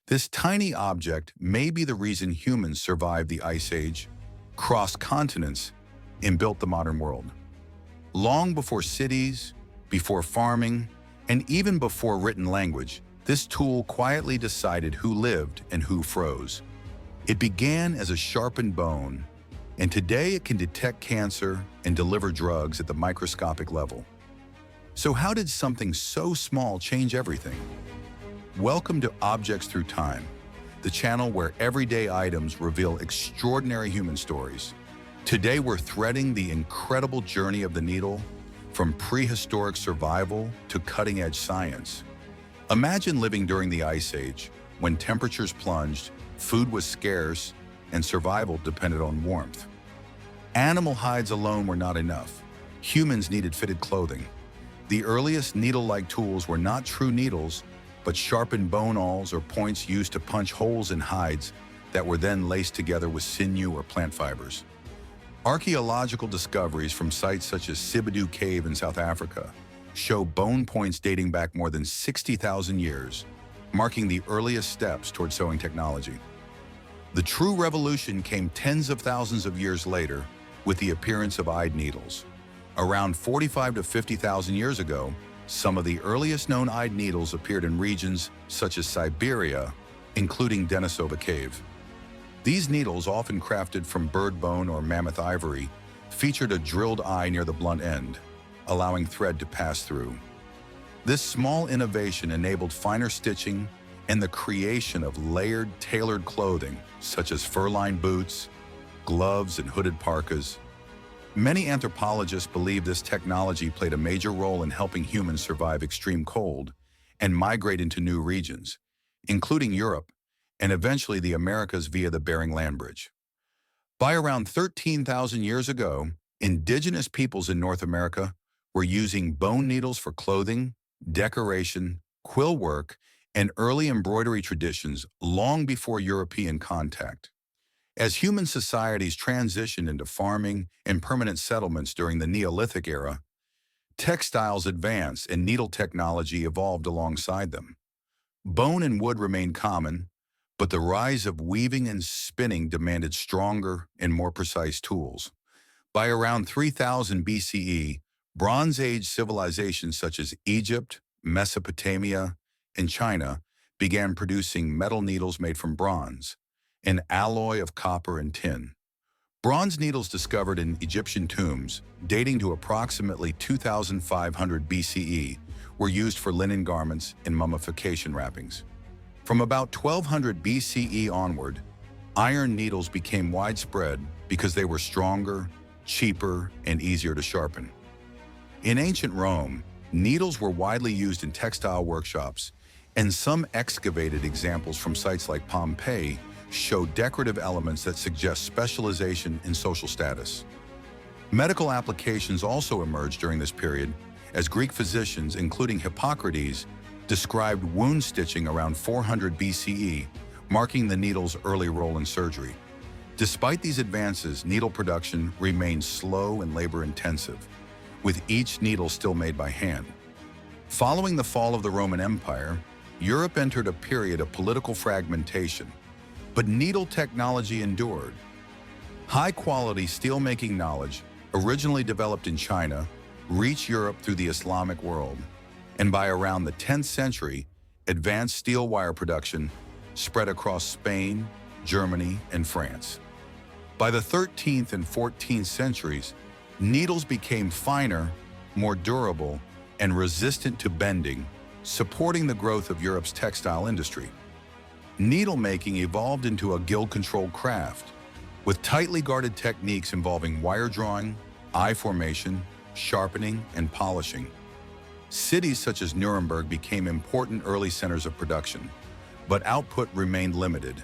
This tiny object may be the reason humans survived the Ice Age, crossed continents, and built the modern world. Long before cities, before farming, and even before written language, this tool quietly decided who lived and who froze. It began as a sharpened bone, and today it can detect cancer and deliver drugs at the microscopic level. So how did something so small change everything? Welcome to Objects Through Time, the channel where everyday items reveal extraordinary human stories. Today we're threading the incredible journey of the needle, from prehistoric survival to cutting-edge science. Imagine living during the Ice Age, when temperatures plunged, food was scarce, and survival depended on warmth. Animal hides alone were not enough. Humans needed fitted clothing. The earliest needle-like tools were not true needles, but sharpened bone awls or points used to punch holes in hides that were then laced together with sinew or plant fibers. Archaeological discoveries from sites such as Sibidu Cave in South Africa show bone points dating back more than 60,000 years, marking the earliest steps toward sewing technology. The true revolution came tens of thousands of years later with the appearance of eyed needles. Around 45 to 50,000 years ago, some of the earliest known eyed needles appeared in regions such as Siberia, including Denisova Cave. These needles, often crafted from bird bone or mammoth ivory, featured a drilled eye near the blunt end, allowing thread to pass through. This small innovation enabled finer stitching and the creation of layered, tailored clothing, such as fur-lined boots, gloves, and hooded parkas. Many anthropologists believe this technology played a major role in helping humans survive extreme cold and migrate into new regions, including Europe, and eventually the Americas via the Bering Land Bridge. By around 13,000 years ago, indigenous peoples in North America were using bone needles for clothing, decoration, quill work, and early embroidery traditions long before European contact. As human societies transitioned into farming and permanent settlements during the Neolithic era, textiles advanced and needle technology evolved alongside them. Bone and wood remained common, but the rise of weaving and spinning demanded stronger and more precise tools. By around 3000 BCE, Bronze Age civilizations such as Egypt, Mesopotamia, and China began producing metal needles made from bronze, an alloy of copper and tin. Bronze needles discovered in Egyptian tombs, dating to approximately 2500 BCE, were used for linen garments and mummification wrappings. From about 1200 BCE onward, iron needles became widespread because they were stronger, cheaper, and easier to sharpen. In ancient Rome, needles were widely used in textile workshops, and some excavated examples from sites like Pompeii show decorative elements that suggest specialization in social status. Medical applications also emerged during this period, as Greek physicians, including Hippocrates, described wound stitching around 400 BCE, marking the needle's early role in surgery. Despite these advances, needle production remained slow and labor-intensive, with each needle still made by hand. Following the fall of the Roman Empire, Europe entered a period of political fragmentation, but needle technology endured. High-quality steelmaking knowledge, originally developed in China, reached Europe through the Islamic world, and by around the 10th century, advanced steel wire production spread across Spain, Germany, and France. By the 13th and 14th centuries, needles became finer, more durable, and resistant to bending, supporting the growth of Europe's textile industry. Needle making evolved into a guild-controlled craft, with tightly guarded techniques involving wire drawing, eye formation, sharpening, and polishing. Cities such as Nuremberg became important early centers of production, but output remained limited,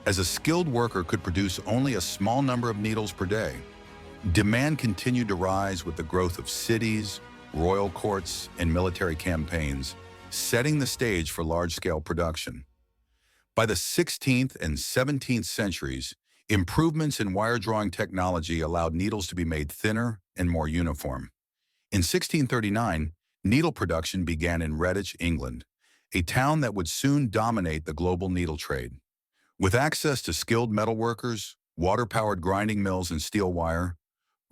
as a skilled worker could produce only a small number of needles per day. Demand continued to rise with the growth of cities, royal courts, and military campaigns, setting the stage for large-scale production. By the 16th and 17th centuries, improvements in wire drawing technology allowed needles to be made thinner and more uniform. In 1639, needle production began in Redditch, England, a town that would soon dominate the global needle trade. With access to skilled metalworkers, water-powered grinding mills, and steel wire,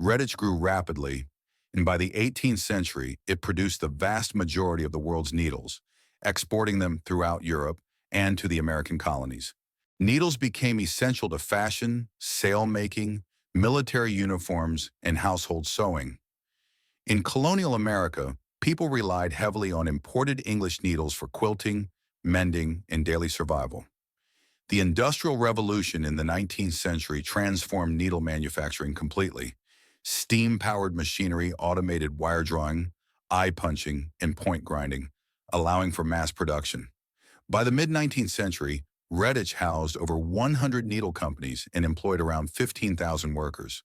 Redditch grew rapidly, and by the 18th century, it produced the vast majority of the world's needles, exporting them throughout Europe and to the American colonies. Needles became essential to fashion, sail-making, military uniforms, and household sewing. In colonial America, people relied heavily on imported English needles for quilting, mending, and daily survival. The Industrial Revolution in the 19th century transformed needle manufacturing completely. Steam-powered machinery automated wire drawing, eye punching, and point grinding, allowing for mass production. By the mid-19th century, Redditch housed over 100 needle companies and employed around 15,000 workers.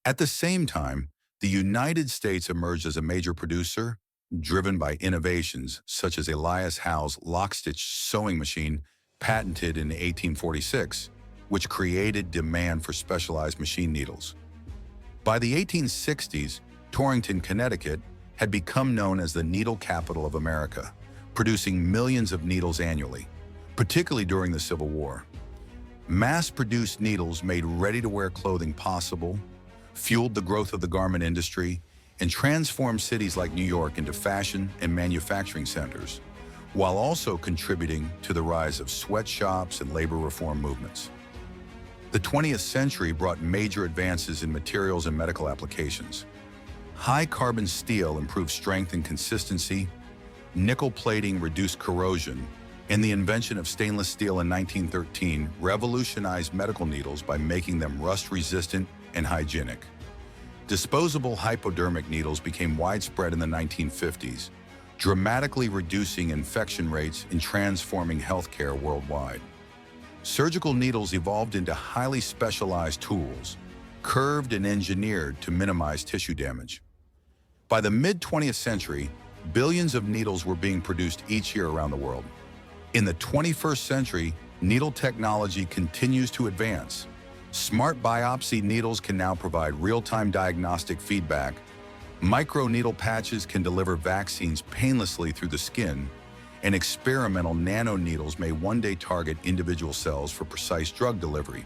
At the same time, the United States emerged as a major producer, driven by innovations such as Elias Howe's lock-stitch sewing machine, patented in 1846, which created demand for specialized machine needles. By the 1860s, Torrington, Connecticut, had become known as the needle capital of America, producing millions of needles annually, particularly during the Civil War. Mass-produced needles made ready-to-wear clothing possible, fueled the growth of the garment industry, and transformed cities like New York into fashion and manufacturing centers, while also contributing to the rise of sweatshops and labor reform movements. The 20th century brought major advances in materials and medical applications. High-carbon steel improved strength and consistency, nickel plating reduced corrosion, and the invention of stainless steel in 1913 revolutionized medical needles by making them rust-resistant and hygienic. Disposable hypodermic needles became widespread in the 1950s, dramatically reducing infection rates and transforming healthcare worldwide. Surgical needles evolved into highly specialized tools, curved and engineered to minimize tissue damage. By the mid-20th century, billions of needles were being produced each year around the world. In the 21st century, needle technology continues to advance. Smart biopsy needles can now provide real-time diagnostic feedback. Microneedle patches can deliver vaccines painlessly through the skin, and experimental nanoneedles may one day target individual cells for precise drug delivery.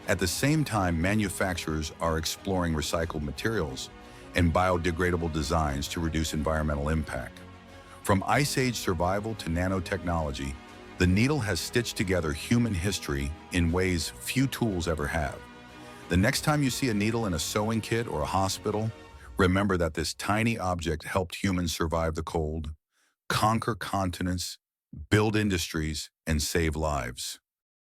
At the same time, manufacturers are exploring recycled materials and biodegradable designs to reduce environmental impact. From Ice Age survival to nanotechnology, the needle has stitched together human history in ways few tools ever have. The next time you see a needle in a sewing kit or a hospital, remember that this tiny object helped humans survive the cold, conquer continents, build industries, and save lives.